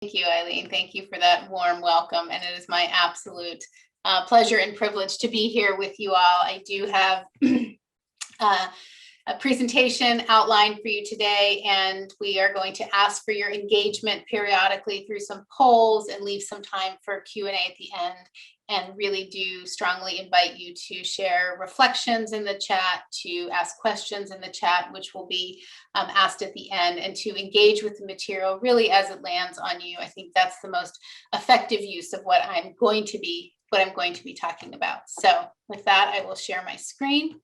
Thank you, Eileen. Thank you for that warm welcome. And it is my absolute pleasure and privilege to be here with you all. I do have a presentation outlined for you today, and we are going to ask for your engagement periodically through some polls and leave some time for Q&A at the end. And really do strongly invite you to share reflections in the chat, to ask questions in the chat, which will be asked at the end, and to engage with the material really as it lands on you. I think that's the most effective use of what I'm going to be talking about. So with that, I will share my screen.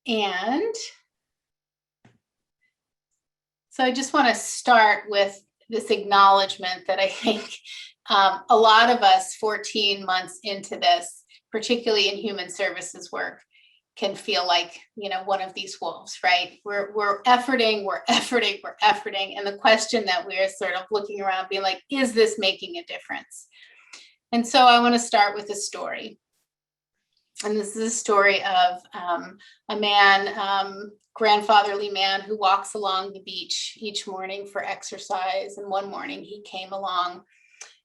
And so I just want to start with this acknowledgement that I think a lot of us 14 months into this, particularly in human services work, can feel like, one of these wolves, right? We're efforting. And the question that we're sort of looking around being like, is this making a difference? And so I want to start with a story. And this is a story of a man, grandfatherly man, who walks along the beach each morning for exercise. And one morning he came along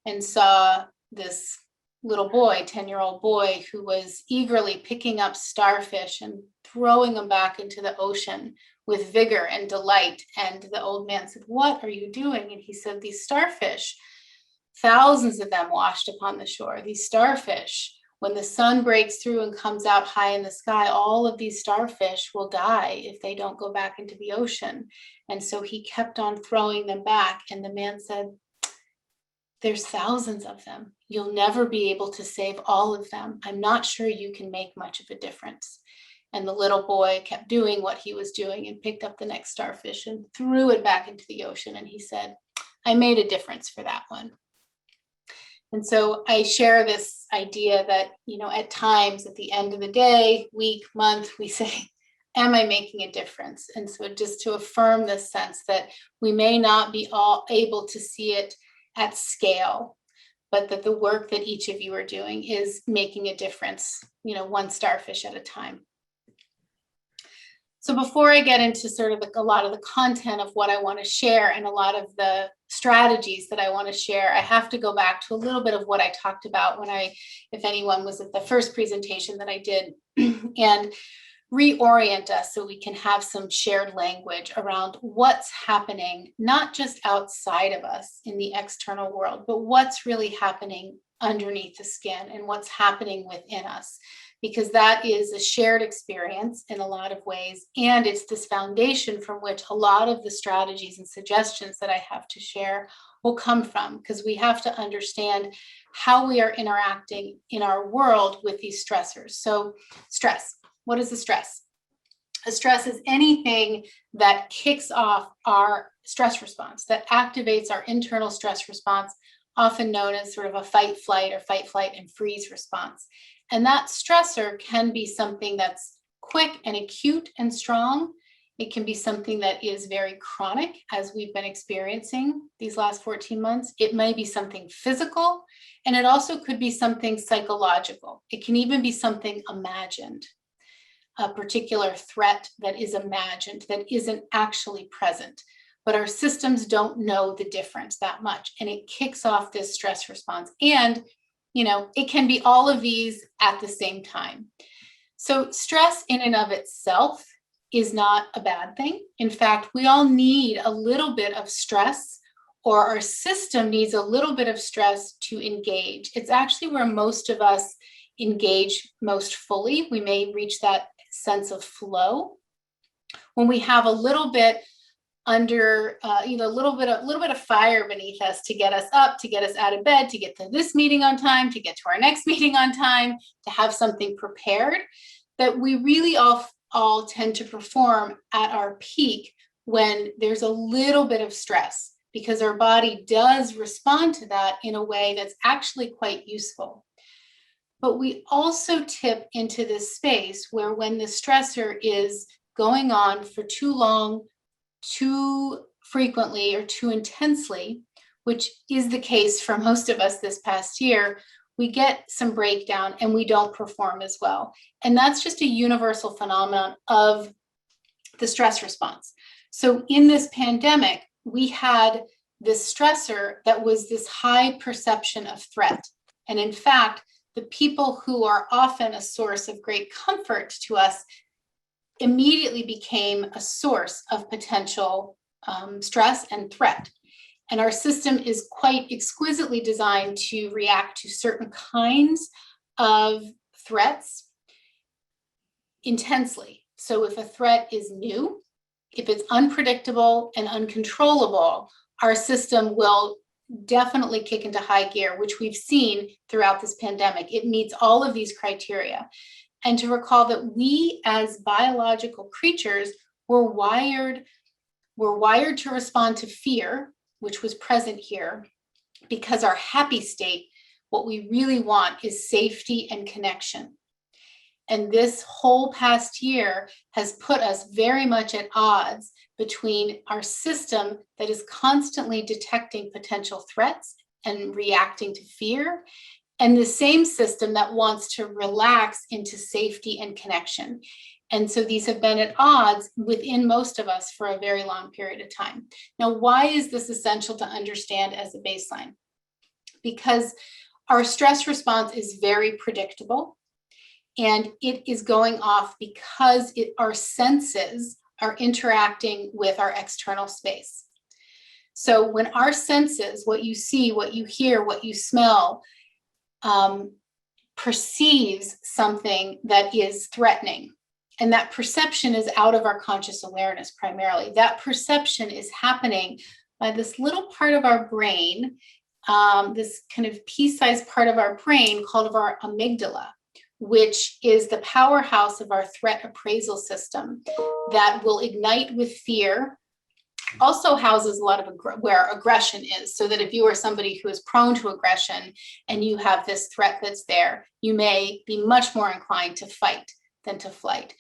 and saw this little boy, 10-year-old boy, who was eagerly picking up starfish and throwing them back into the ocean with vigor and delight. And the old man said, "What are you doing?" And he said, "These starfish, thousands of them washed upon the shore. These starfish, when the sun breaks through and comes out high in the sky, all of these starfish will die if they don't go back into the ocean." And so he kept on throwing them back. And the man said, "There's thousands of them. You'll never be able to save all of them. I'm not sure you can make much of a difference." And the little boy kept doing what he was doing and picked up the next starfish and threw it back into the ocean. And he said, "I made a difference for that one." And so I share this idea that, at times at the end of the day, week, month, we say, am I making a difference? And so just to affirm this sense that we may not be all able to see it at scale, but that the work that each of you are doing is making a difference, one starfish at a time. So before I get into sort of a lot of the content of what I want to share and a lot of the strategies that I want to share, I have to go back to a little bit of what I talked about when if anyone was at the first presentation that I did, and reorient us so we can have some shared language around what's happening, not just outside of us in the external world, but what's really happening underneath the skin and what's happening within us. Because that is a shared experience in a lot of ways. And it's this foundation from which a lot of the strategies and suggestions that I have to share will come from, because we have to understand how we are interacting in our world with these stressors. So stress, what is a stress? A stress is anything that kicks off our stress response, that activates our internal stress response, often known as sort of a fight, flight, and freeze response. And that stressor can be something that's quick and acute and strong. It can be something that is very chronic, as we've been experiencing these last 14 months. It may be something physical, and it also could be something psychological. It can even be something imagined, a particular threat that is imagined, that isn't actually present. But our systems don't know the difference that much, and it kicks off this stress response. And it can be all of these at the same time. So stress in and of itself is not a bad thing. In fact, we all need a little bit of stress, or our system needs a little bit of stress to engage. It's actually where most of us engage most fully. We may reach that sense of flow when we have a little bit under, a little bit of fire beneath us to get us up, to get us out of bed, to get to this meeting on time, to get to our next meeting on time, to have something prepared, that we really all tend to perform at our peak when there's a little bit of stress, because our body does respond to that in a way that's actually quite useful. But we also tip into this space where, when the stressor is going on for too long, too frequently, or too intensely, which is the case for most of us this past year, we get some breakdown and we don't perform as well. And that's just a universal phenomenon of the stress response. So in this pandemic, we had this stressor that was this high perception of threat. And in fact, the people who are often a source of great comfort to us immediately became a source of potential stress and threat. And our system is quite exquisitely designed to react to certain kinds of threats intensely. So if a threat is new, if it's unpredictable and uncontrollable, our system will definitely kick into high gear, which we've seen throughout this pandemic. It meets all of these criteria. And to recall that we as biological creatures were wired to respond to fear, which was present here, because our happy state, what we really want is safety and connection. And this whole past year has put us very much at odds between our system that is constantly detecting potential threats and reacting to fear, and the same system that wants to relax into safety and connection. And so these have been at odds within most of us for a very long period of time. Now, why is this essential to understand as a baseline? Because our stress response is very predictable, and it is going off because our senses are interacting with our external space. So when our senses, what you see, what you hear, what you smell, perceives something that is threatening, and that perception is out of our conscious awareness primarily. That perception is happening by this little part of our brain, this kind of pea-sized part of our brain called our amygdala, which is the powerhouse of our threat appraisal system that will ignite with fear. Also houses a lot of where aggression is, so that if you are somebody who is prone to aggression and you have this threat that's there, you may be much more inclined to fight than to flight.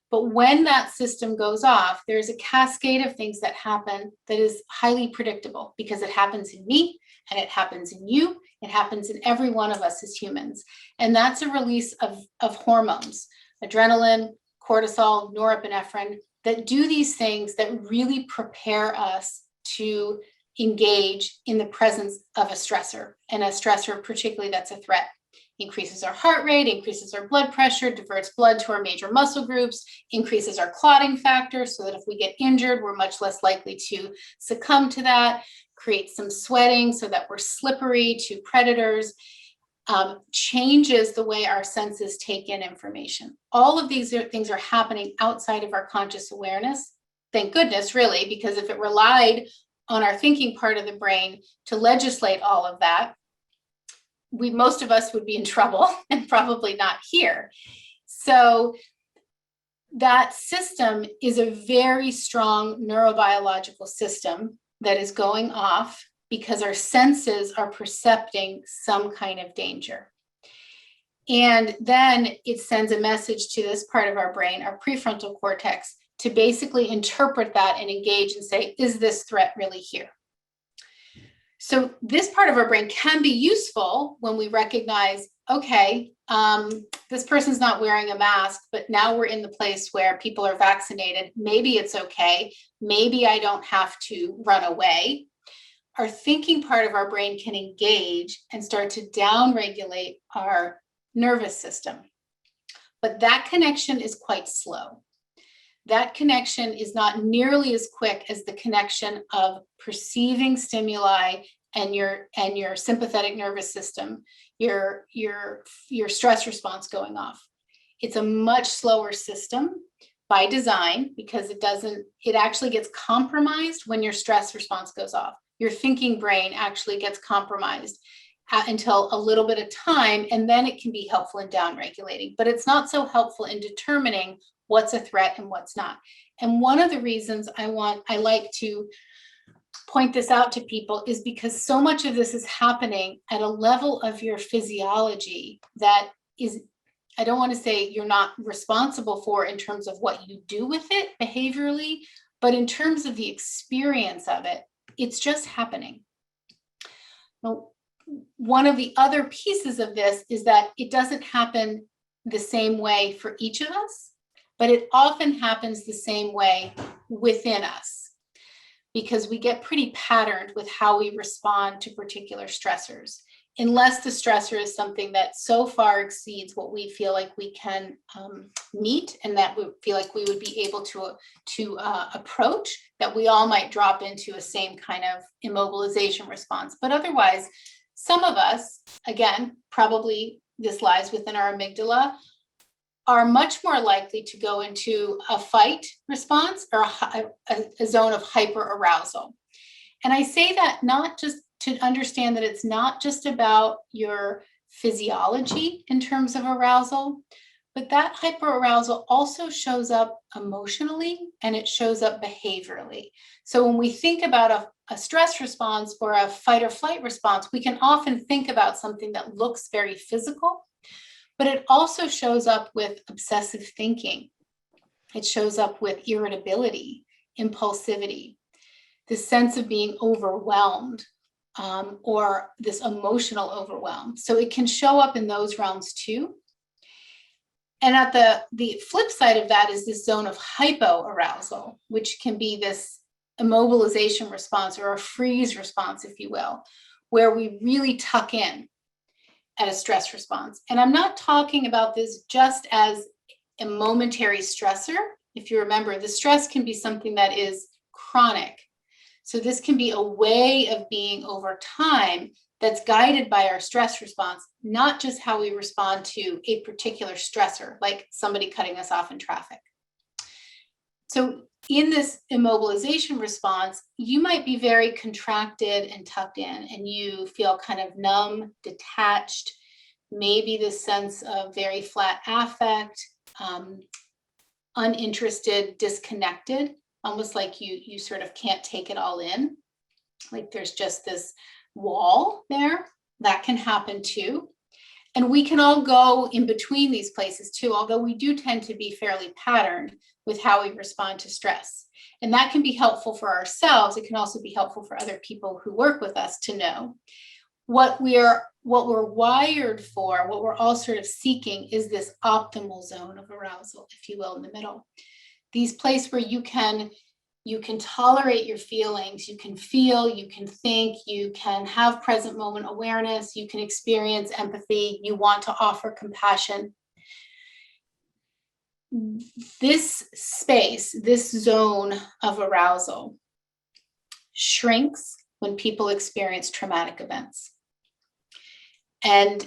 But when that system goes off, there's a cascade of things that happen that is highly predictable, because it happens in me and it happens in you. It happens in every one of us as humans. And that's a release of hormones, adrenaline, cortisol, norepinephrine, that do these things that really prepare us to engage in the presence of a stressor, and a stressor particularly that's a threat. Increases our heart rate, increases our blood pressure, diverts blood to our major muscle groups, increases our clotting factor so that if we get injured, we're much less likely to succumb to that, creates some sweating so that we're slippery to predators, changes the way our senses take in information. All of these things are happening outside of our conscious awareness. Thank goodness, really, because if it relied on our thinking part of the brain to legislate all of that, most of us would be in trouble and probably not here. So that system is a very strong neurobiological system that is going off because our senses are percepting some kind of danger. And then it sends a message to this part of our brain, our prefrontal cortex, to basically interpret that and engage and say, is this threat really here? So this part of our brain can be useful when we recognize, okay, this person's not wearing a mask, but now we're in the place where people are vaccinated. Maybe it's okay. Maybe I don't have to run away. Our thinking part of our brain can engage and start to downregulate our nervous system. But that connection is quite slow. That connection is not nearly as quick as the connection of perceiving stimuli and your sympathetic nervous system, your stress response going off. It's a much slower system by design, because it actually gets compromised when your stress response goes off. Your thinking brain actually gets compromised until a little bit of time, and then it can be helpful in downregulating, but it's not so helpful in determining what's a threat and what's not. And one of the reasons I like to point this out to people is because so much of this is happening at a level of your physiology that is, I don't want to say you're not responsible for in terms of what you do with it behaviorally, but in terms of the experience of it, it's just happening. Now, one of the other pieces of this is that it doesn't happen the same way for each of us, but it often happens the same way within us. because we get pretty patterned with how we respond to particular stressors, unless the stressor is something that so far exceeds what we feel like we can meet, and that we feel like we would be able to approach, that we all might drop into a same kind of immobilization response. But otherwise, some of us, again, probably this lies within our amygdala, are much more likely to go into a fight response or a zone of hyperarousal. And I say that not just to understand that it's not just about your physiology in terms of arousal, but that hyperarousal also shows up emotionally and it shows up behaviorally. So when we think about a stress response or a fight or flight response, we can often think about something that looks very physical, but it also shows up with obsessive thinking. It shows up with irritability, impulsivity, this sense of being overwhelmed, or this emotional overwhelm. So it can show up in those realms too. And at the flip side of that is this zone of hypoarousal, which can be this immobilization response or a freeze response, if you will, where we really tuck in at a stress response. And I'm not talking about this just as a momentary stressor. If you remember, the stress can be something that is chronic. So this can be a way of being over time that's guided by our stress response, not just how we respond to a particular stressor, like somebody cutting us off in traffic. So in this immobilization response, you might be very contracted and tucked in, and you feel kind of numb, detached, maybe this sense of very flat affect, uninterested, disconnected, almost like you sort of can't take it all in. Like there's just this wall there. That can happen too. And we can all go in between these places too, although we do tend to be fairly patterned with how we respond to stress. And that can be helpful for ourselves. It can also be helpful for other people who work with us to know what we're wired for, what we're all sort of seeking is this optimal zone of arousal, if you will, in the middle. These places where you can tolerate your feelings, you can feel, you can think, you can have present moment awareness, you can experience empathy, you want to offer compassion. This space, this zone of arousal shrinks when people experience traumatic events. And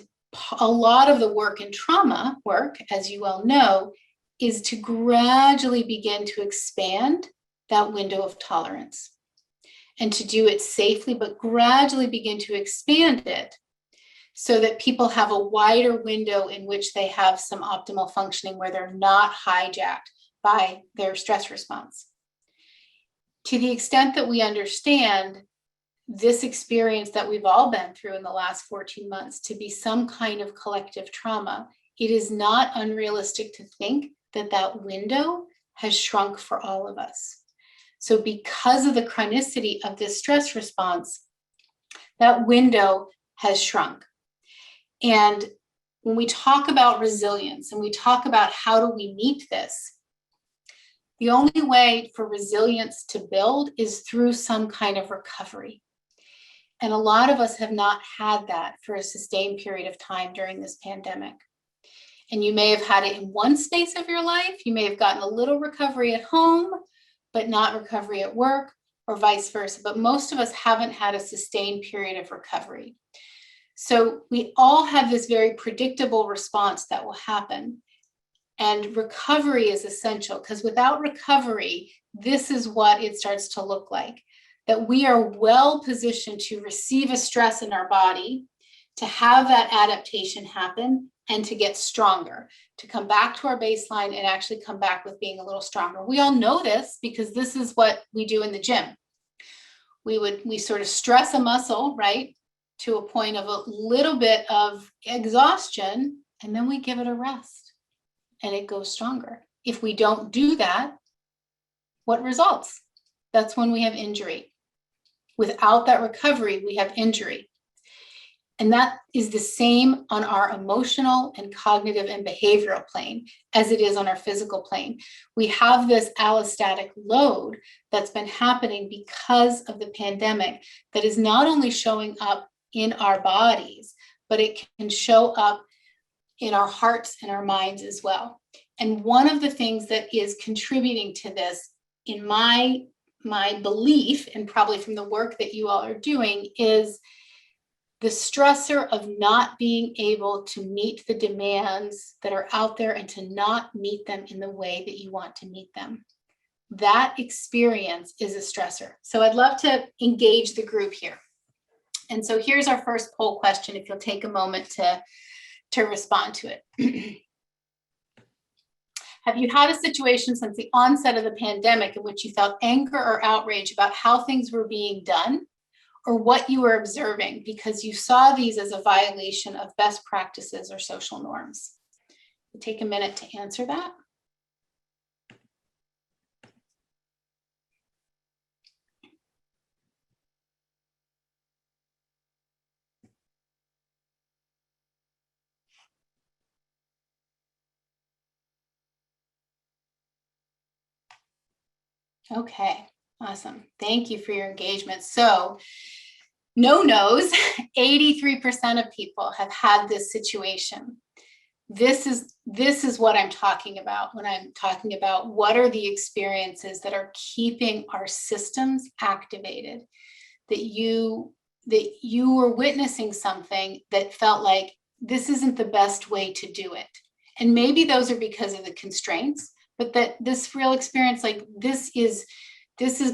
a lot of the work in trauma work, as you well know, is to gradually begin to expand that window of tolerance, and to do it safely, but gradually begin to expand it so that people have a wider window in which they have some optimal functioning where they're not hijacked by their stress response. To the extent that we understand this experience that we've all been through in the last 14 months to be some kind of collective trauma, it is not unrealistic to think that that window has shrunk for all of us. So because of the chronicity of this stress response, that window has shrunk. And when we talk about resilience and we talk about how do we meet this, the only way for resilience to build is through some kind of recovery. And a lot of us have not had that for a sustained period of time during this pandemic. And you may have had it in one space of your life. You may have gotten a little recovery at home, but not recovery at work, or vice versa. But most of us haven't had a sustained period of recovery. So we all have this very predictable response that will happen. And recovery is essential, because without recovery, this is what it starts to look like. That we are well positioned to receive a stress in our body, to have that adaptation happen, and to get stronger, to come back to our baseline and actually come back with being a little stronger. We all know this because this is what we do in the gym. We sort of stress a muscle, right, to a point of a little bit of exhaustion, and then we give it a rest and it goes stronger. If we don't do that, what results? That's when we have injury. Without that recovery, we have injury. And that is the same on our emotional and cognitive and behavioral plane as it is on our physical plane. We have this allostatic load that's been happening because of the pandemic that is not only showing up in our bodies, but it can show up in our hearts and our minds as well. And one of the things that is contributing to this, in my belief, and probably from the work that you all are doing, is the stressor of not being able to meet the demands that are out there and to not meet them in the way that you want to meet them. That experience is a stressor. So I'd love to engage the group here. And so here's our first poll question, if you'll take a moment to respond to it. Have you had a situation since the onset of the pandemic in which you felt anger or outrage about how things were being done, or what you were observing because you saw these as a violation of best practices or social norms? Take a minute to answer that. Okay, awesome. Thank you for your engagement. So, no-nos, 83% of people have had this situation. This is what I'm talking about when I'm talking about what are the experiences that are keeping our systems activated, that you were witnessing something that felt like this isn't the best way to do it. And maybe those are because of the constraints, but that this real experience, like this is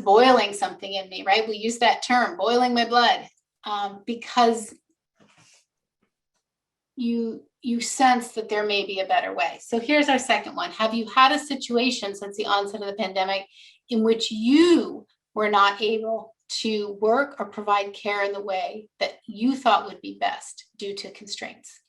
boiling something in me, right? We use that term, boiling my blood, because you sense that there may be a better way. So here's our second one. Have you had a situation since the onset of the pandemic in which you were not able to work or provide care in the way that you thought would be best due to constraints?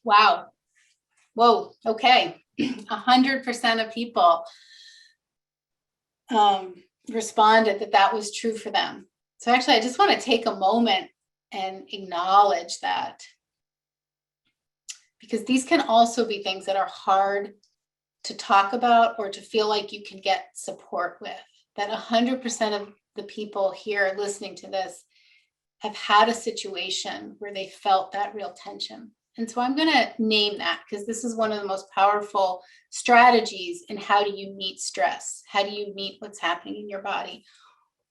Wow. Whoa. Okay. 100% of people responded that that was true for them. So actually, I just want to take a moment and acknowledge that, because these can also be things that are hard to talk about or to feel like you can get support with. That 100% of the people here listening to this have had a situation where they felt that real tension. And so I'm going to name that, because this is one of the most powerful strategies in how do you meet stress? How do you meet what's happening in your body?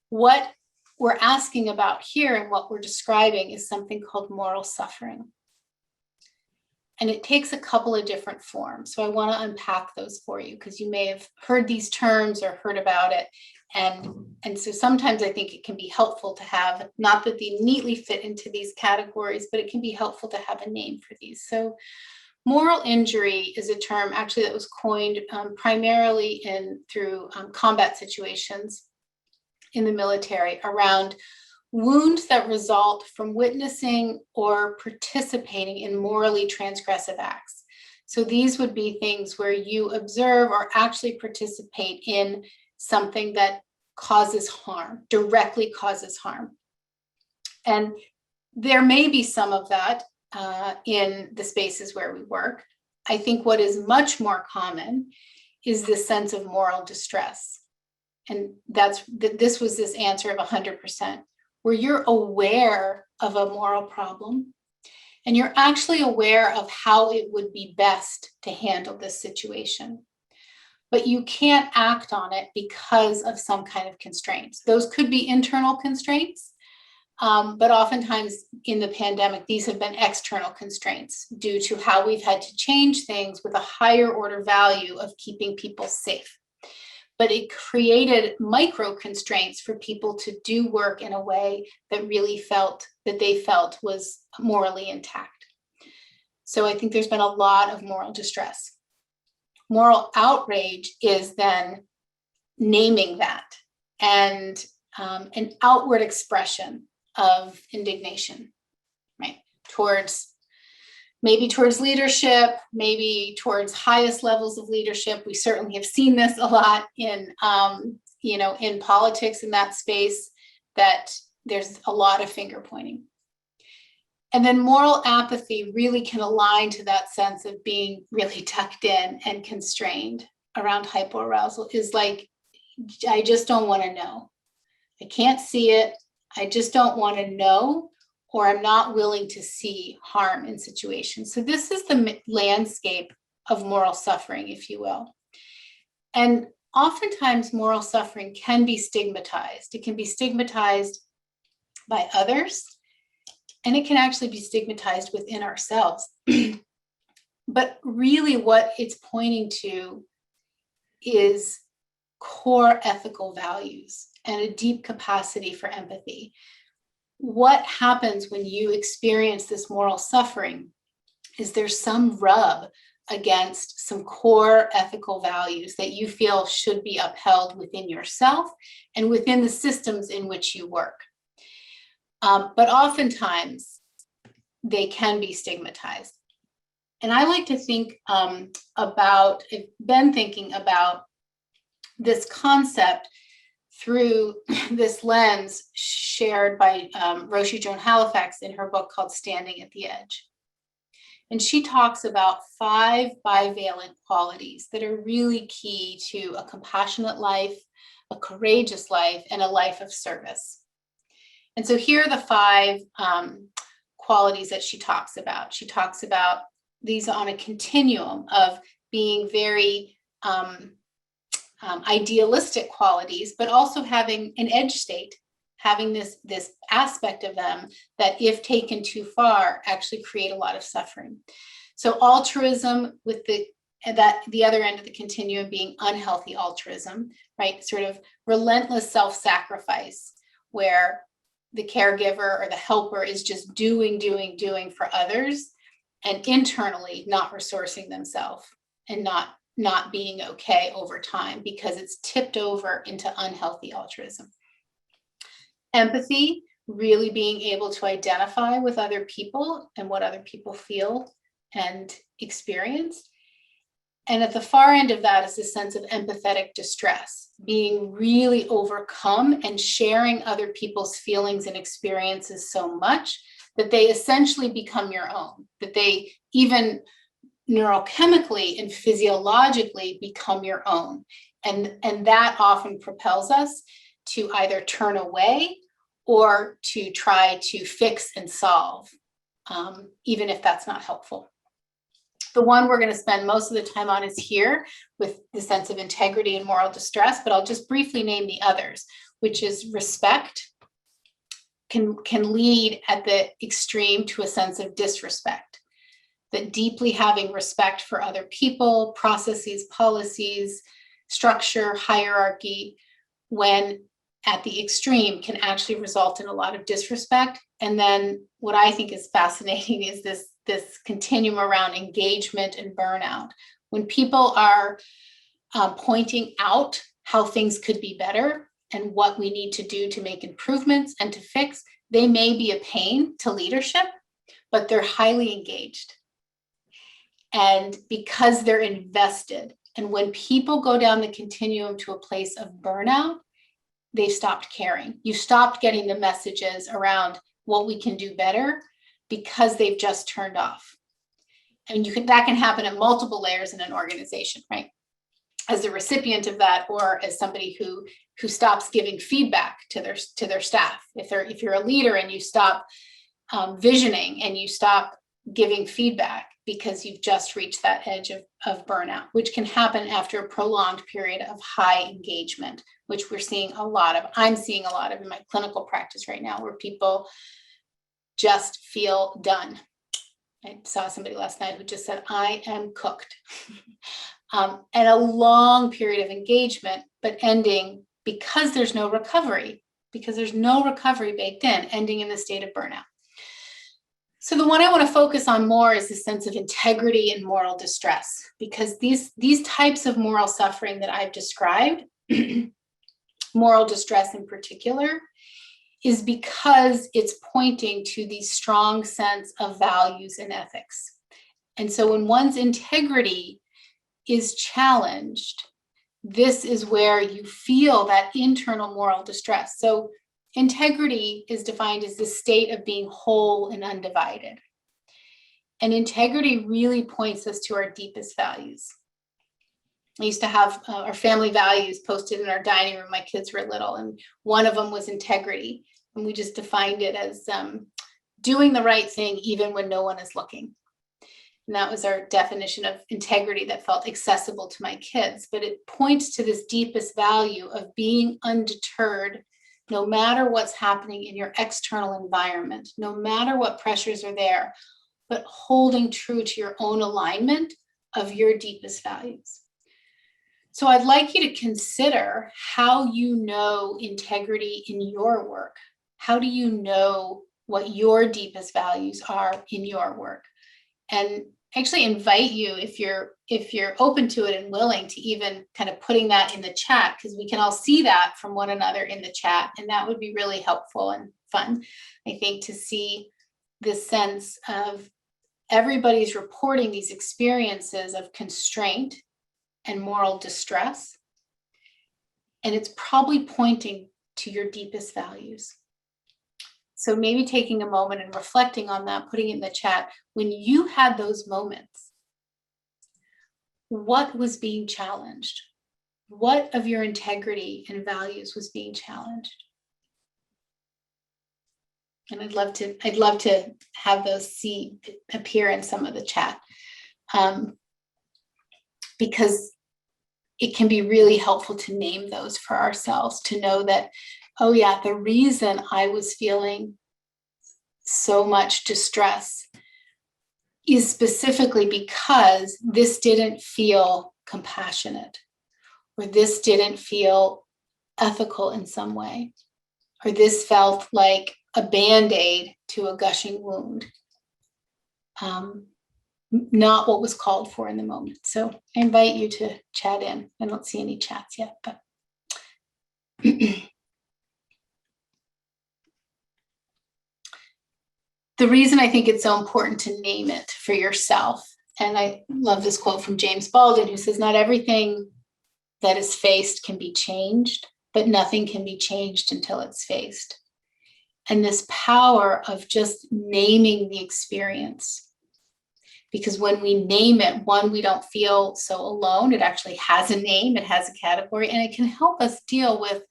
What we're asking about here and what we're describing is something called moral suffering. And it takes a couple of different forms. So I want to unpack those for you, because you may have heard these terms or heard about it. And so sometimes I think it can be helpful to have, not that they neatly fit into these categories, but it can be helpful to have a name for these. So moral injury is a term actually that was coined primarily through combat situations in the military around wounds that result from witnessing or participating in morally transgressive acts. So these would be things where you observe or actually participate in something that causes harm, directly causes harm. And there may be some of that in the spaces where we work. I think what is much more common is the sense of moral distress. And this was this answer of 100%, where you're aware of a moral problem and you're actually aware of how it would be best to handle this situation. But you can't act on it because of some kind of constraints. Those could be internal constraints, but oftentimes in the pandemic, these have been external constraints due to how we've had to change things with a higher order value of keeping people safe. but it created micro constraints for people to do work in a way that really they felt was morally intact. So I think there's been a lot of moral distress. Moral outrage is then naming that and an outward expression of indignation, right? Maybe towards leadership, maybe towards highest levels of leadership. We certainly have seen this a lot in, in politics, in that space, that there's a lot of finger pointing. And then moral apathy really can align to that sense of being really tucked in and constrained around hypoarousal. Is like, I just don't want to know. I can't see it. I just don't want to know, or I'm not willing to see harm in situations. So this is the landscape of moral suffering, if you will. And oftentimes moral suffering can be stigmatized. It can be stigmatized by others, and it can actually be stigmatized within ourselves. But really what it's pointing to is core ethical values and a deep capacity for empathy. What happens when you experience this moral suffering is there's some rub against some core ethical values that you feel should be upheld within yourself and within the systems in which you work. But oftentimes they can be stigmatized. And I like to think I've been thinking about this concept through this lens shared by Roshi Joan Halifax in her book called Standing at the Edge. And she talks about 5 bivalent qualities that are really key to a compassionate life, a courageous life, and a life of service. And so here are the 5 qualities that she talks about. She talks about these on a continuum of being very idealistic qualities, but also having an edge state, having this aspect of them that, if taken too far, actually create a lot of suffering. So altruism, with the other end of the continuum being unhealthy altruism, right? Sort of relentless self-sacrifice, where the caregiver or the helper is just doing for others, and internally not resourcing themselves and not being okay over time because it's tipped over into unhealthy altruism. Empathy, really being able to identify with other people and what other people feel and experience. And at the far end of that is a sense of empathetic distress, being really overcome and sharing other people's feelings and experiences so much that they essentially become your own, that they even neurochemically and physiologically become your own. And that often propels us to either turn away or to try to fix and solve, even if that's not helpful. The one we're going to spend most of the time on is here, with the sense of integrity and moral distress, but I'll just briefly name the others, which is respect. Can lead at the extreme to a sense of disrespect. That deeply having respect for other people, processes, policies, structure, hierarchy, when at the extreme, can actually result in a lot of disrespect. And then what I think is fascinating is this continuum around engagement and burnout. When people are pointing out how things could be better and what we need to do to make improvements and to fix, they may be a pain to leadership, but they're highly engaged. And because they're invested, and when people go down the continuum to a place of burnout, they've stopped caring. You stopped getting the messages around what we can do better because they've just turned off. And that can happen at multiple layers in an organization, right? As a recipient of that, or as somebody who stops giving feedback to their staff. If you're a leader and you stop visioning and you stop giving feedback because you've just reached that edge of burnout, which can happen after a prolonged period of high engagement, which I'm seeing a lot of in my clinical practice right now, where people just feel done. I saw somebody last night who just said, I am cooked. and a long period of engagement, but ending because there's no recovery, baked in, ending in the state of burnout. So the one I want to focus on more is the sense of integrity and moral distress, because these types of moral suffering that I've described, moral distress in particular, is because it's pointing to the strong sense of values and ethics. And so when one's integrity is challenged, this is where you feel that internal moral distress. So integrity is defined as the state of being whole and undivided. And integrity really points us to our deepest values. I used to have our family values posted in our dining room. My kids were little, and one of them was integrity. And we just defined it as doing the right thing even when no one is looking. And that was our definition of integrity that felt accessible to my kids. But it points to this deepest value of being undeterred, no matter what's happening in your external environment, no matter what pressures are there, but holding true to your own alignment of your deepest values. So I'd like you to consider how you know integrity in your work. How do you know what your deepest values are in your work? And actually invite you, if you're open to it and willing, to even kind of putting that in the chat, because we can all see that from one another in the chat, and that would be really helpful and fun, I think, to see this sense of everybody's reporting these experiences of constraint and moral distress, and it's probably pointing to your deepest values. So maybe taking a moment and reflecting on that, putting it in the chat, when you had those moments, what was being challenged? What of your integrity and values was being challenged? And I'd love to have those appear in some of the chat, because it can be really helpful to name those for ourselves, to know that, oh yeah, the reason I was feeling so much distress is specifically because this didn't feel compassionate, or this didn't feel ethical in some way, or this felt like a Band-Aid to a gushing wound. Not what was called for in the moment. So I invite you to chat in. I don't see any chats yet, but the reason I think it's so important to name it for yourself, and I love this quote from James Baldwin, who says, not everything that is faced can be changed, but nothing can be changed until it's faced. And this power of just naming the experience. Because when we name it, one, we don't feel so alone. It actually has a name, it has a category, and it can help us deal with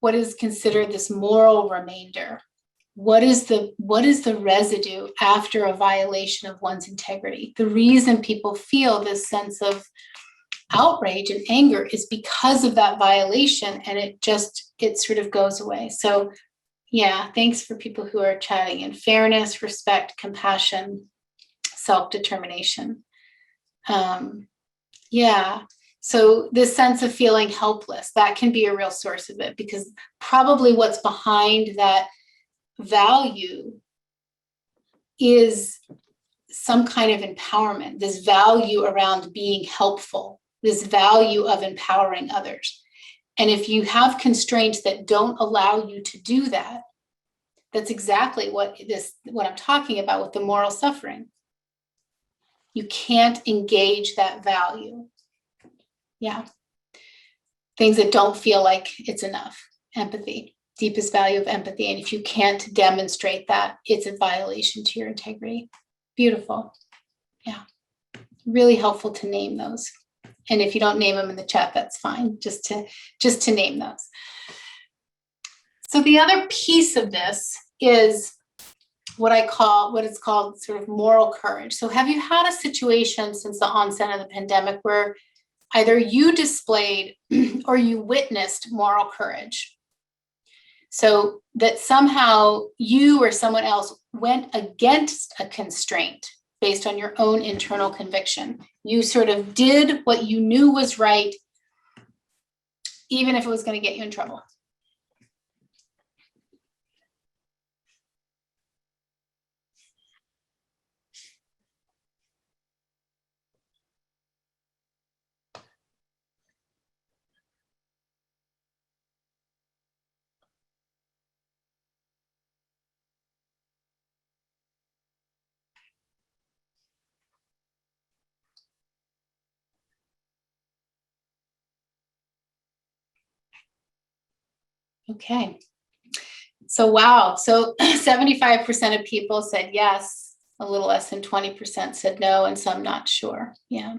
what is considered this moral remainder. What is the residue after a violation of one's integrity? The reason people feel this sense of outrage and anger is because of that violation, and it sort of goes away. So yeah, thanks for people who are chatting in. Fairness, respect, compassion, self-determination. Yeah. So this sense of feeling helpless, that can be a real source of it, because probably what's behind that value is some kind of empowerment, this value around being helpful, this value of empowering others. And if you have constraints that don't allow you to do that, that's exactly what I'm talking about with the moral suffering. You can't engage that value. Yeah. Things that don't feel like it's enough. Empathy, deepest value of empathy. And if you can't demonstrate that, it's a violation to your integrity. Beautiful. Yeah. Really helpful to name those. And if you don't name them in the chat, that's fine. Just to name those. So the other piece of this is what it's called sort of moral courage. So have you had a situation since the onset of the pandemic where either you displayed or you witnessed moral courage? So that somehow you or someone else went against a constraint based on your own internal conviction. You sort of did what you knew was right, even if it was going to get you in trouble. Okay. So, wow. So 75% of people said yes, a little less than 20% said no, and some not sure. Yeah.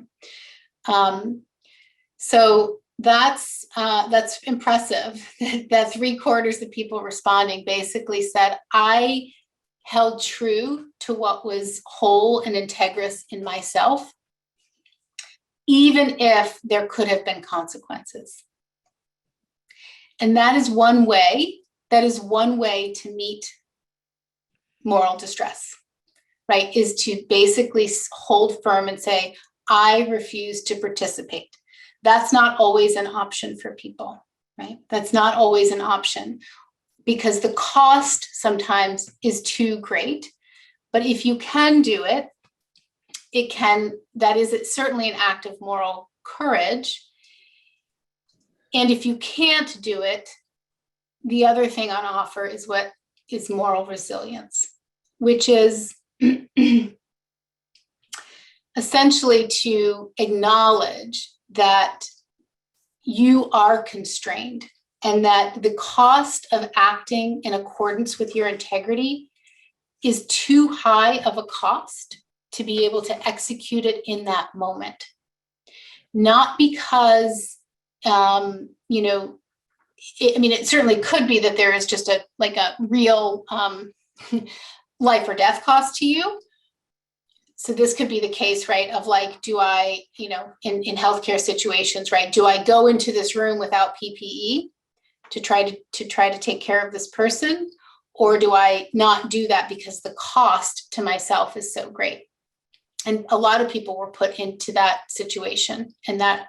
So that's impressive that 3/4 of people responding basically said, I held true to what was whole and integrous in myself, even if there could have been consequences. And that is one way to meet moral distress, right? Is to basically hold firm and say, I refuse to participate. That's not always an option for people, right? That's not always an option because the cost sometimes is too great. But if you can do it, that is certainly an act of moral courage. And if you can't do it, the other thing on offer is what is moral resilience, which is essentially to acknowledge that you are constrained and that the cost of acting in accordance with your integrity is too high of a cost to be able to execute it in that moment. Not because, it certainly could be that there is just a real life or death cost to you. So this could be the case, right, of do I, in healthcare situations, right, do I go into this room without PPE to try to take care of this person, or do I not do that because the cost to myself is so great? And a lot of people were put into that situation, and that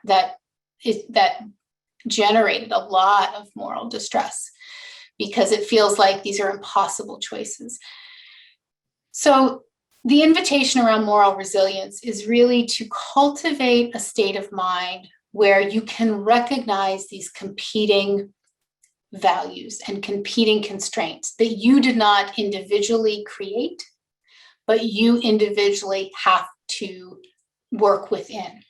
generated a lot of moral distress because it feels like these are impossible choices. So the invitation around moral resilience is really to cultivate a state of mind where you can recognize these competing values and competing constraints that you did not individually create, but you individually have to work within.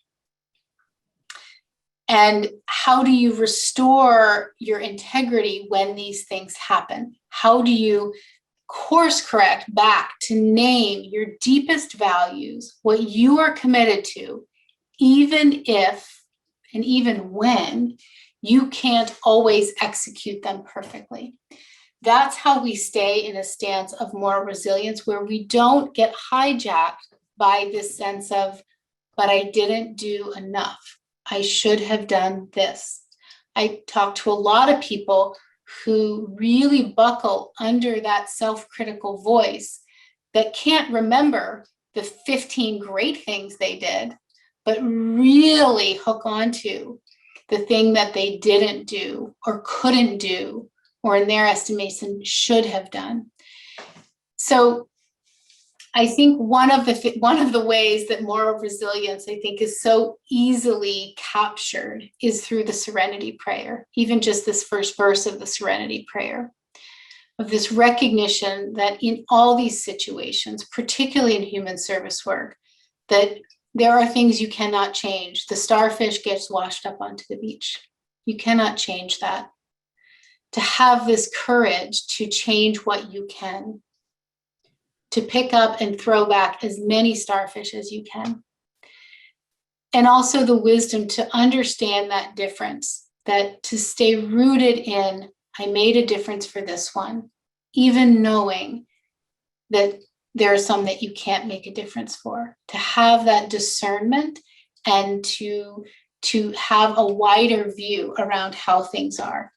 And how do you restore your integrity when these things happen? How do you course correct back to name your deepest values, what you are committed to, even if and even when you can't always execute them perfectly? That's how we stay in a stance of moral resilience, where we don't get hijacked by this sense of, but I didn't do enough. I should have done this. I talk to a lot of people who really buckle under that self-critical voice that can't remember the 15 great things they did, but really hook onto the thing that they didn't do or couldn't do, or in their estimation should have done. So I think one of the ways that moral resilience, I think, is so easily captured is through the Serenity Prayer, even just this first verse of the Serenity Prayer, of this recognition that in all these situations, particularly in human service work, that there are things you cannot change. The starfish gets washed up onto the beach. You cannot change that. To have this courage to change what you can, to pick up and throw back as many starfish as you can. And also the wisdom to understand that difference, that to stay rooted in, I made a difference for this one, even knowing that there are some that you can't make a difference for. To have that discernment and to have a wider view around how things are.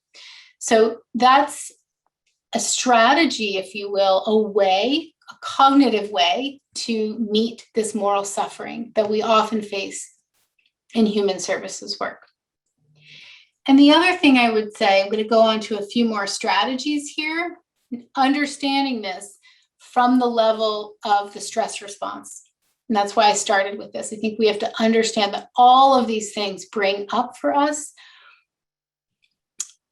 So that's a strategy, if you will, a way, a cognitive way to meet this moral suffering that we often face in human services work. And the other thing I would say, I'm going to go on to a few more strategies here, understanding this from the level of the stress response. And that's why I started with this. I think we have to understand that all of these things bring up for us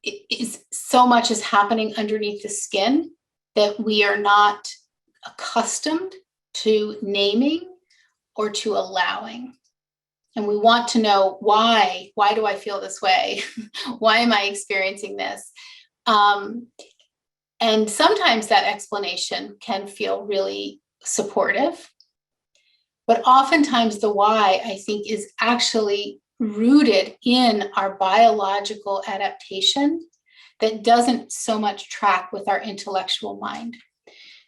is so much is happening underneath the skin that we are not accustomed to naming or to allowing. And we want to know why do I feel this way? Why am I experiencing this? And sometimes that explanation can feel really supportive, but oftentimes the why, I think, is actually rooted in our biological adaptation that doesn't so much track with our intellectual mind.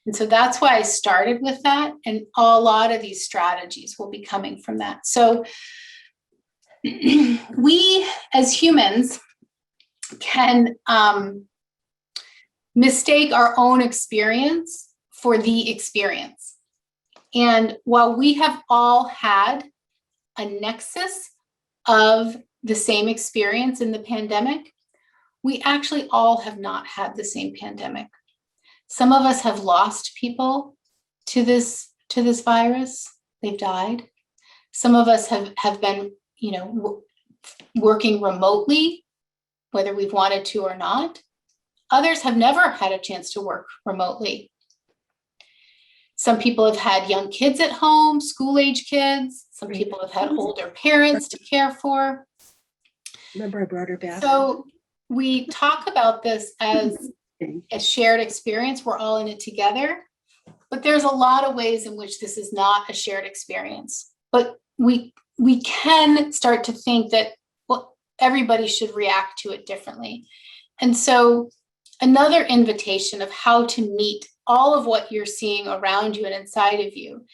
And so that's why I started with that. And a lot of these strategies will be coming from that. So we as humans can mistake our own experience for the experience. And while we have all had a nexus of the same experience in the pandemic, we actually all have not had the same pandemic. Some of us have lost people to this virus. They've died. Some of us have been, working remotely, whether we've wanted to or not. Others have never had a chance to work remotely. Some people have had young kids at home, school-age kids. Some people have had older parents to care for. Remember, I brought her back. So we talk about this as a shared experience. We're all in it together. But there's a lot of ways in which this is not a shared experience. But we can start to think that, well, everybody should react to it differently. And so another invitation of how to meet all of what you're seeing around you and inside of you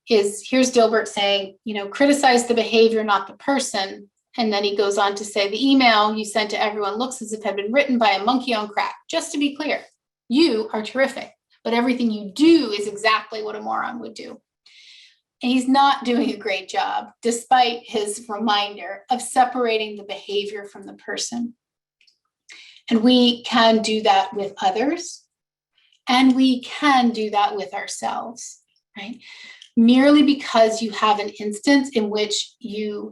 is, here's Dilbert saying, criticize the behavior, not the person. And then he goes on to say, the email you sent to everyone looks as if it had been written by a monkey on crack. Just to be clear, you are terrific, but everything you do is exactly what a moron would do. And he's not doing a great job, despite his reminder of separating the behavior from the person. And we can do that with others. And we can do that with ourselves, right? Merely because you have an instance in which you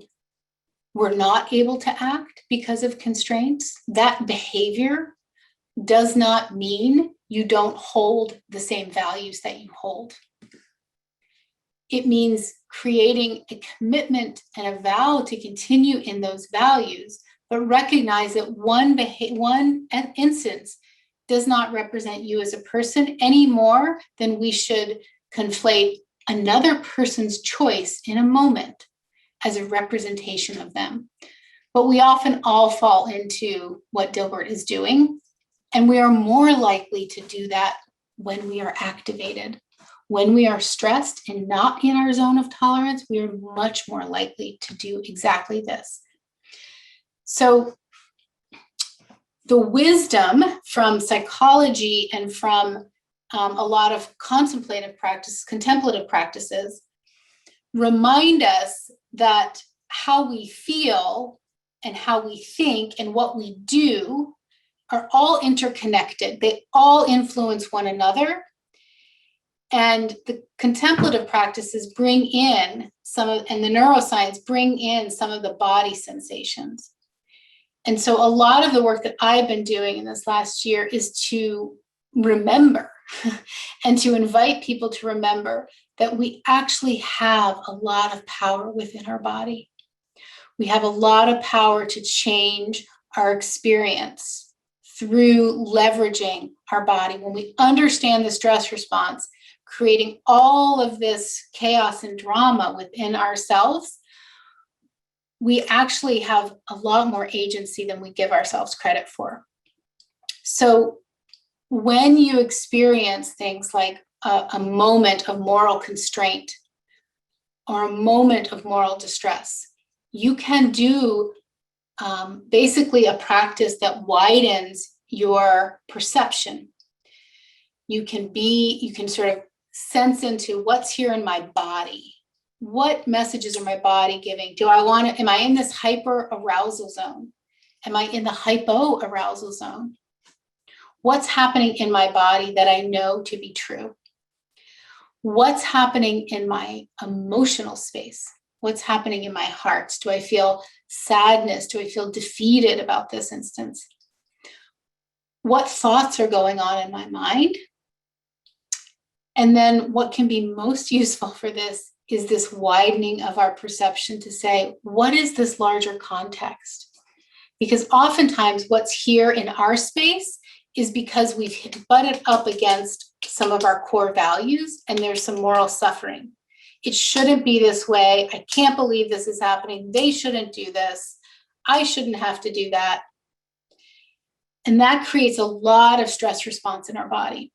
were not able to act because of constraints, that behavior does not mean you don't hold the same values that you hold. It means creating a commitment and a vow to continue in those values, but recognize that one instance does not represent you as a person any more than we should conflate another person's choice in a moment as a representation of them. But we often all fall into what Dilbert is doing, and we are more likely to do that when we are activated. When we are stressed and not in our zone of tolerance, we are much more likely to do exactly this. So the wisdom from psychology and from a lot of contemplative practices remind us that how we feel and how we think and what we do are all interconnected. They all influence one another. And the contemplative practices bring in and the neuroscience bring in some of the body sensations. And so a lot of the work that I've been doing in this last year is to remember and to invite people to remember that we actually have a lot of power within our body. We have a lot of power to change our experience through leveraging our body. When we understand the stress response, creating all of this chaos and drama within ourselves, we actually have a lot more agency than we give ourselves credit for. So when you experience things like a moment of moral constraint or a moment of moral distress, you can do basically a practice that widens your perception. You can sort of sense into what's here in my body. What messages are my body giving? Am I in this hyper arousal zone? Am I in the hypo arousal zone? What's happening in my body that I know to be true? What's happening in my emotional space? What's happening in my heart? Do I feel sadness? Do I feel defeated about this instance? What thoughts are going on in my mind? And then what can be most useful for this is this widening of our perception to say, what is this larger context? Because oftentimes what's here in our space is because we've butted up against some of our core values and there's some moral suffering. It shouldn't be this way. I can't believe this is happening. They shouldn't do this. I shouldn't have to do that. And that creates a lot of stress response in our body.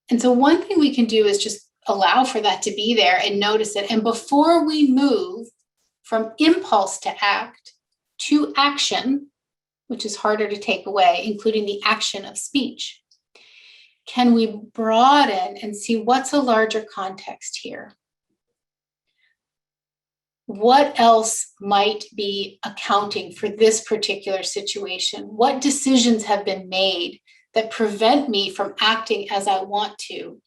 And so one thing we can do is just allow for that to be there and notice it. And before we move from impulse to act to action, which is harder to take away, including the action of speech, can we broaden and see what's a larger context here? What else might be accounting for this particular situation? What decisions have been made that prevent me from acting as I want to?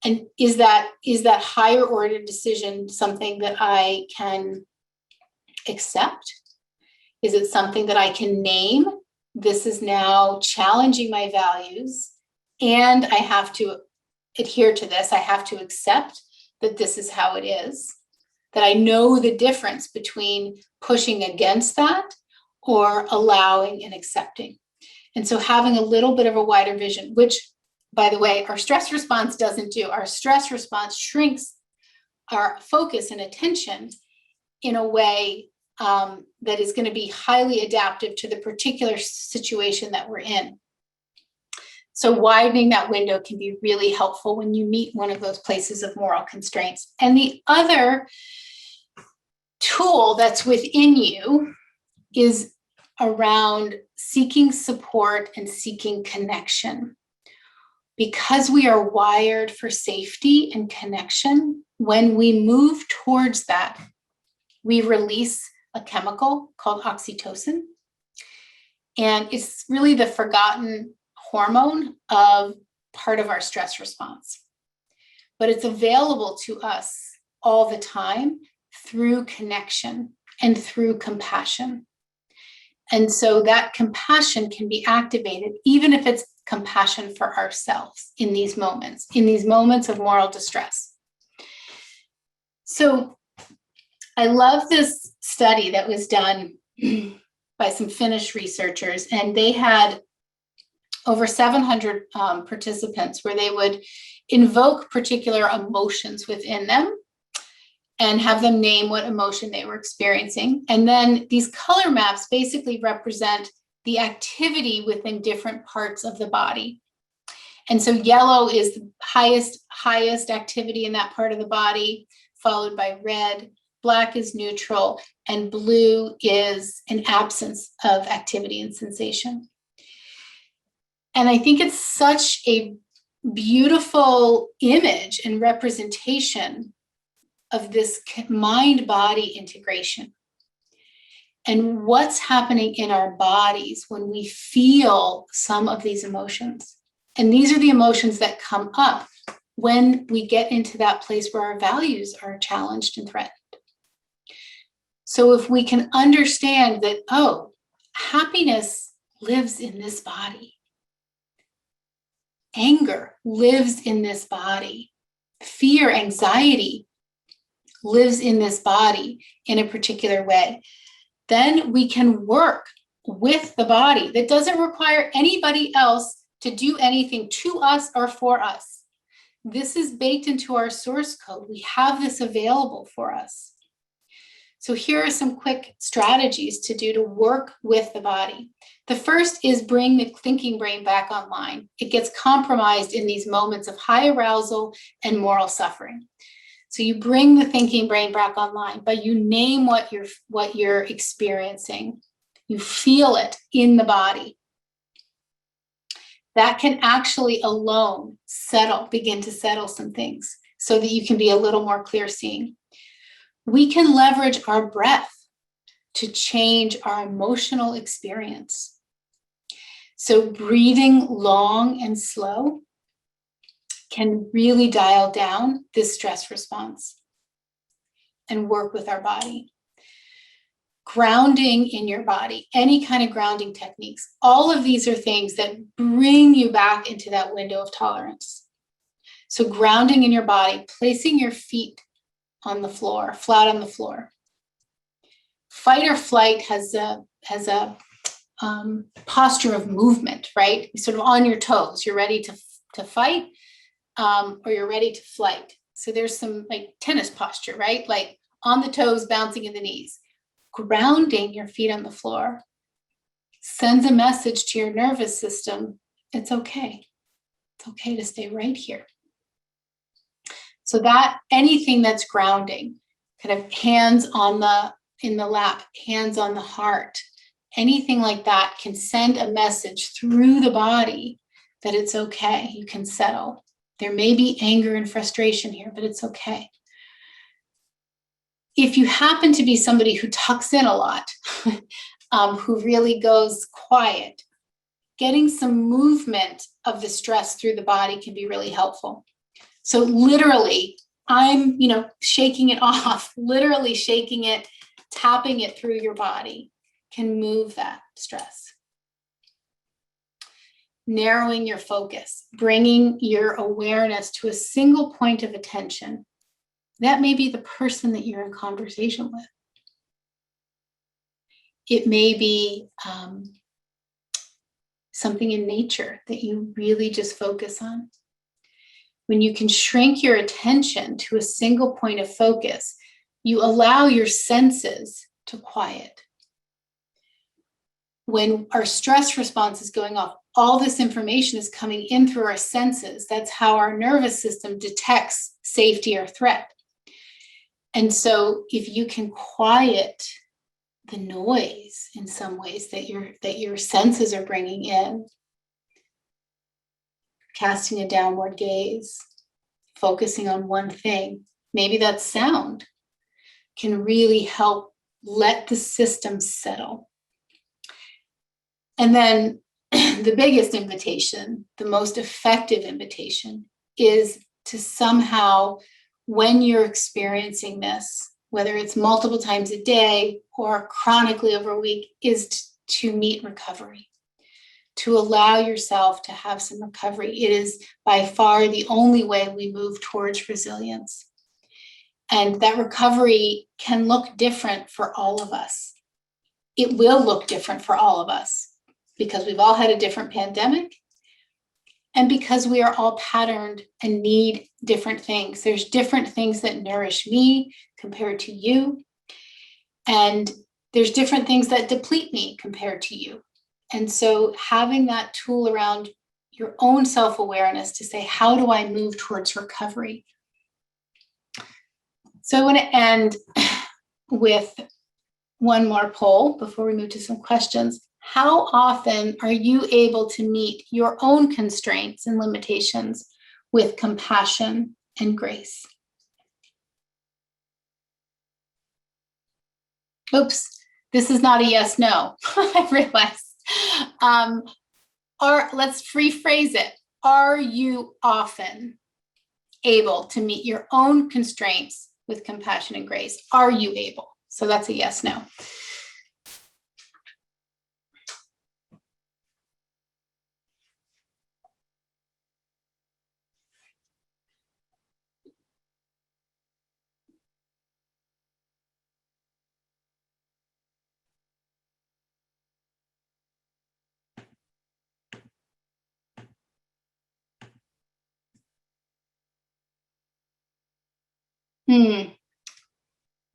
And is that higher order decision something that I can accept? Is it something that I can name? This is now challenging my values, and I have to adhere to this. I have to accept that this is how it is, that I know the difference between pushing against that or allowing and accepting. And so having a little bit of a wider vision, which, by the way, our stress response doesn't do. Our stress response shrinks our focus and attention in a way that is going to be highly adaptive to the particular situation that we're in. So widening that window can be really helpful when you meet one of those places of moral constraints. And the other tool that's within you is around seeking support and seeking connection. Because we are wired for safety and connection, when we move towards that, we release a chemical called oxytocin. And it's really the forgotten hormone of part of our stress response. But it's available to us all the time through connection and through compassion. And so that compassion can be activated, even if it's compassion for ourselves in these moments of moral distress. So I love this study that was done by some Finnish researchers, and they had over 700 participants where they would invoke particular emotions within them and have them name what emotion they were experiencing. And then these color maps basically represent the activity within different parts of the body. And so yellow is the highest activity in that part of the body, followed by red. Black is neutral, and blue is an absence of activity and sensation. And I think it's such a beautiful image and representation of this mind-body integration. And what's happening in our bodies when we feel some of these emotions. And these are the emotions that come up when we get into that place where our values are challenged and threatened. So if we can understand that, oh, happiness lives in this body. Anger lives in this body. Fear, anxiety lives in this body in a particular way. Then we can work with the body. That doesn't require anybody else to do anything to us or for us. This is baked into our source code. We have this available for us. So here are some quick strategies to do to work with the body. The first is bring the thinking brain back online. It gets compromised in these moments of high arousal and moral suffering. So you bring the thinking brain back online, but you name what you're experiencing. You feel it in the body. that can actually alone begin to settle some things so that you can be a little more clear seeing. We can leverage our breath to change our emotional experience. So breathing long and slow can really dial down this stress response and work with our body. Grounding in your body, any kind of grounding techniques, all of these are things that bring you back into that window of tolerance. So grounding in your body, placing your feet on the floor, flat on the floor. Fight or flight has a posture of movement, right? You're sort of on your toes. You're ready to fight, or you're ready to flight. So there's some like tennis posture, right? Like on the toes, bouncing in the knees. Grounding your feet on the floor sends a message to your nervous system. It's okay. It's okay to stay right here. So that anything that's grounding, kind of hands in the lap, hands on the heart, anything like that can send a message through the body that it's okay. You can settle. There may be anger and frustration here, but it's okay. If you happen to be somebody who tucks in a lot, who really goes quiet, getting some movement of the stress through the body can be really helpful. So literally, I'm, shaking it off, literally shaking it, tapping it through your body can move that stress. Narrowing your focus, bringing your awareness to a single point of attention. That may be the person that you're in conversation with. It may be something in nature that you really just focus on. When you can shrink your attention to a single point of focus, you allow your senses to quiet. When our stress response is going off, all this information is coming in through our senses. That's how our nervous system detects safety or threat. And so if you can quiet the noise in some ways that your senses are bringing in, casting a downward gaze, focusing on one thing, maybe that's sound, can really help let the system settle. And then the biggest invitation, the most effective invitation, is to somehow, when you're experiencing this, whether it's multiple times a day or chronically over a week, is to meet recovery, to allow yourself to have some recovery. It is by far the only way we move towards resilience. And that recovery can look different for all of us. It will look different for all of us because we've all had a different pandemic and because we are all patterned and need different things. There's different things that nourish me compared to you. And there's different things that deplete me compared to you. And so having that tool around your own self-awareness to say, how do I move towards recovery? So I want to end with one more poll before we move to some questions. How often are you able to meet your own constraints and limitations with compassion and grace? Oops, this is not a yes, no, I realize. Or let's rephrase it. Are you often able to meet your own constraints with compassion and grace? Are you able? So that's a yes, no.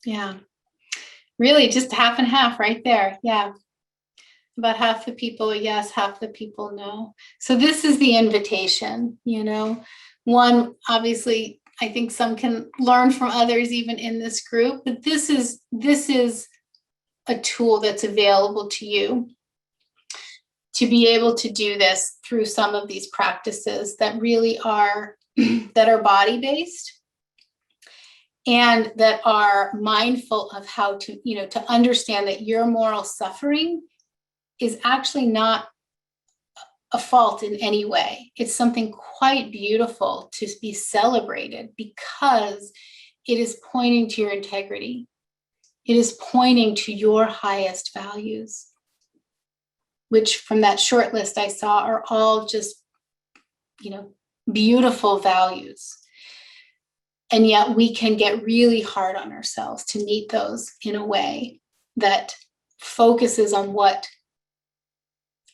Yeah, really just half and half right there. Yeah. About half the people yes, half the people no. So this is the invitation, One, obviously, I think some can learn from others even in this group, but this is a tool that's available to you to be able to do this through some of these practices that really are, that are body-based and that are mindful of how to, to understand that your moral suffering is actually not a fault in any way. It's something quite beautiful to be celebrated because it is pointing to your integrity. It is pointing to your highest values, which from that short list I saw are all just, beautiful values. And yet we can get really hard on ourselves to meet those in a way that focuses on what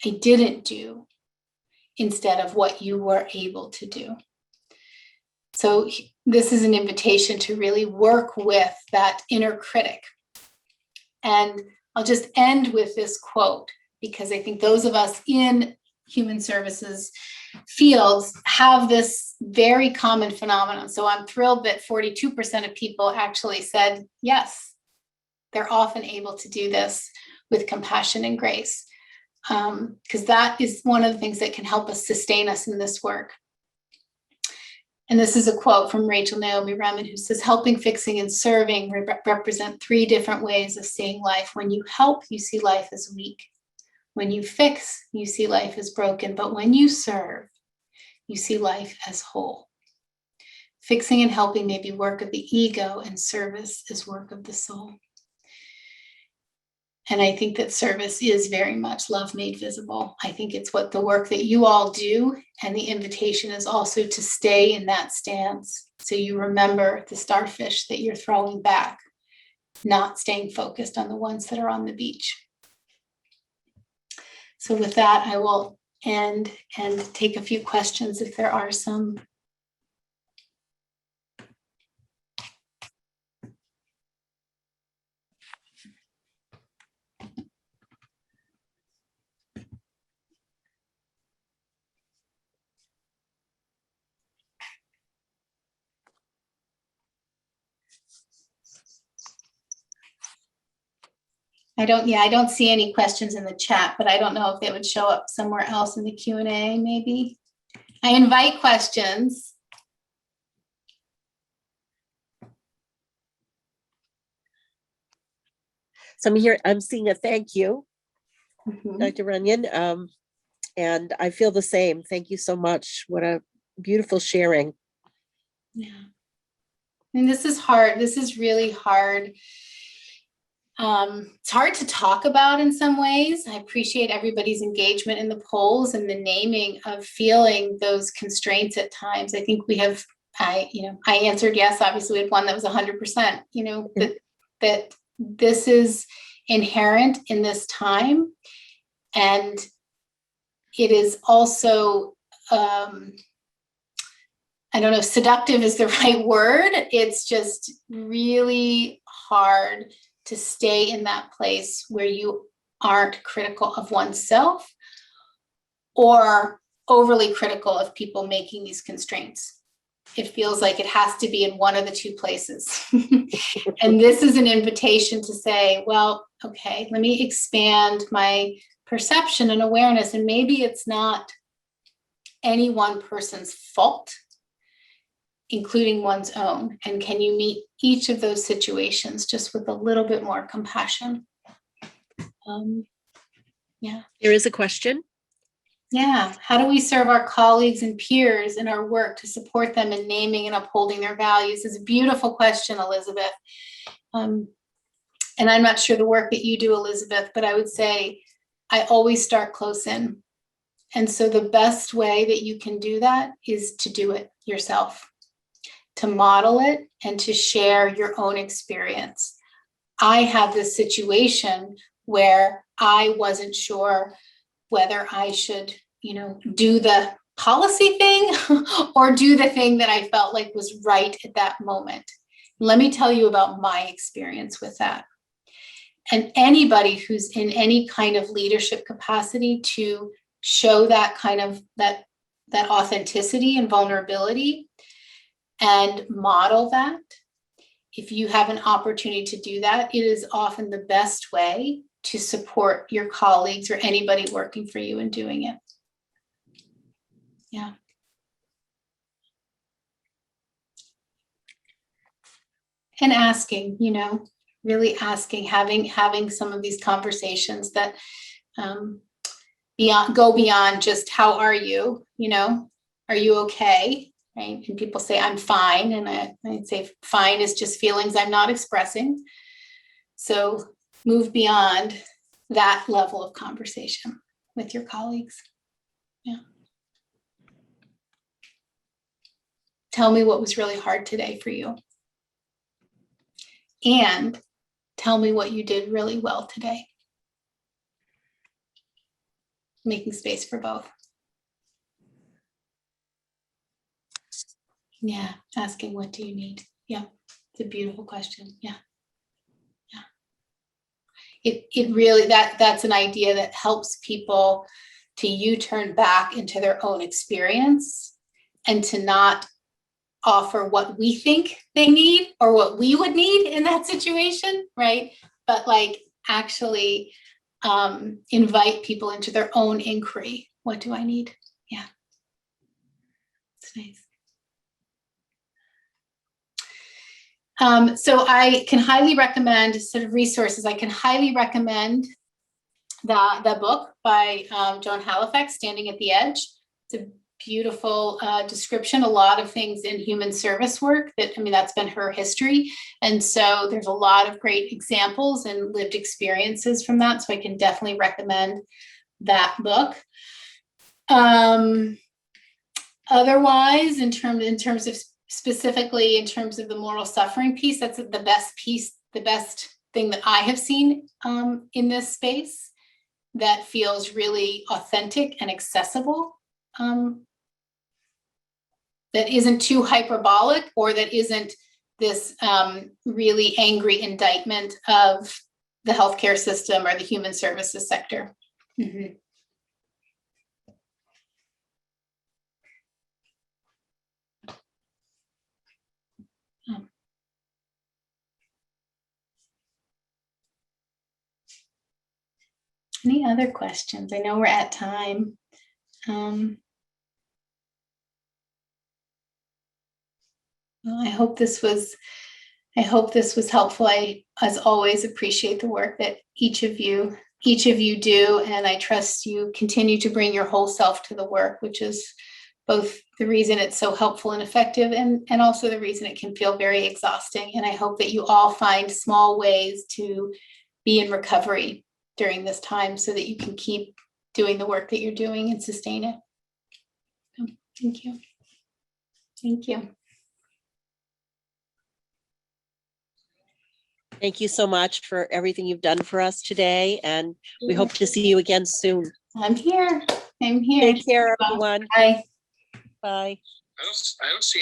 I didn't do instead of what you were able to do. So this is an invitation to really work with that inner critic. And I'll just end with this quote, because I think those of us in human services fields have this very common phenomenon. So I'm thrilled that 42% of people actually said, yes, they're often able to do this with compassion and grace. Because that is one of the things that can help us sustain us in this work. And this is a quote from Rachel Naomi Remen, who says, helping, fixing, and serving represent three different ways of seeing life. When you help, you see life as weak. When you fix, you see life as broken. But when you serve, you see life as whole. Fixing and helping may be work of the ego, and service is work of the soul. And I think that service is very much love made visible. I think it's what the work that you all do. And the invitation is also to stay in that stance. So you remember the starfish that you're throwing back, not staying focused on the ones that are on the beach. So with that, I will end and take a few questions if there are some. I don't see any questions in the chat, but I don't know if they would show up somewhere else in the Q&A, maybe. I invite questions. So I'm seeing a thank you, Dr. Runyon. And I feel the same. Thank you so much. What a beautiful sharing. Yeah. And this is hard. This is really hard. It's hard to talk about in some ways. I appreciate everybody's engagement in the polls and the naming of feeling those constraints at times. I think we have, I answered yes. Obviously, we had one that was 100%, that this is inherent in this time. And it is also, I don't know if seductive is the right word. It's just really hard to stay in that place where you aren't critical of oneself or overly critical of people making these constraints. It feels like it has to be in one of the two places. And this is an invitation to say, well, okay, let me expand my perception and awareness. And maybe it's not any one person's fault, including one's own. And can you meet each of those situations just with a little bit more compassion? Yeah. There is a question. Yeah. How do we serve our colleagues and peers in our work to support them in naming and upholding their values? Is a beautiful question, Elizabeth. And I'm not sure the work that you do, Elizabeth, but I would say I always start close in. And so the best way that you can do that is to do it yourself, to model it and to share your own experience. I had this situation where I wasn't sure whether I should, do the policy thing or do the thing that I felt like was right at that moment. Let me tell you about my experience with that. And anybody who's in any kind of leadership capacity to show that kind of that authenticity and vulnerability and model that, if you have an opportunity to do that, it is often the best way to support your colleagues or anybody working for you in doing it. Yeah. And asking, you know, really asking, having some of these conversations that go beyond just how are you, you know, are you okay, right? And people say I'm fine, and I'd say fine is just feelings I'm not expressing. So move beyond that level of conversation with your colleagues. Yeah. Tell me what was really hard today for you. And tell me what you did really well today. Making space for both. Yeah, asking what do you need? Yeah, it's a beautiful question. Yeah. Yeah. It really, that's an idea that helps people to U-turn back into their own experience and to not offer what we think they need or what we would need in that situation, right? But like actually invite people into their own inquiry. What do I need? Yeah, it's nice. So I can highly recommend sort of resources. I can highly recommend the book by Joan Halifax, Standing at the Edge. It's a beautiful description, a lot of things in human service work that, I mean, that's been her history. And so there's a lot of great examples and lived experiences from that. So I can definitely recommend that book. Otherwise, in terms of specifically in terms of the moral suffering piece, that's the best piece, the best thing that I have seen in this space that feels really authentic and accessible, that isn't too hyperbolic or that isn't this really angry indictment of the healthcare system or the human services sector. Mm-hmm. Any other questions? I know we're at time. Well, I hope this was helpful. I, as always, appreciate the work that each of you do, and I trust you continue to bring your whole self to the work, which is both the reason it's so helpful and effective, and also the reason it can feel very exhausting. And I hope that you all find small ways to be in recovery during this time so that you can keep doing the work that you're doing and sustain it. So, thank you. Thank you. Thank you so much for everything you've done for us today, and we hope to see you again soon. I'm here. I'm here. Take care, everyone. Bye. Bye. I don't see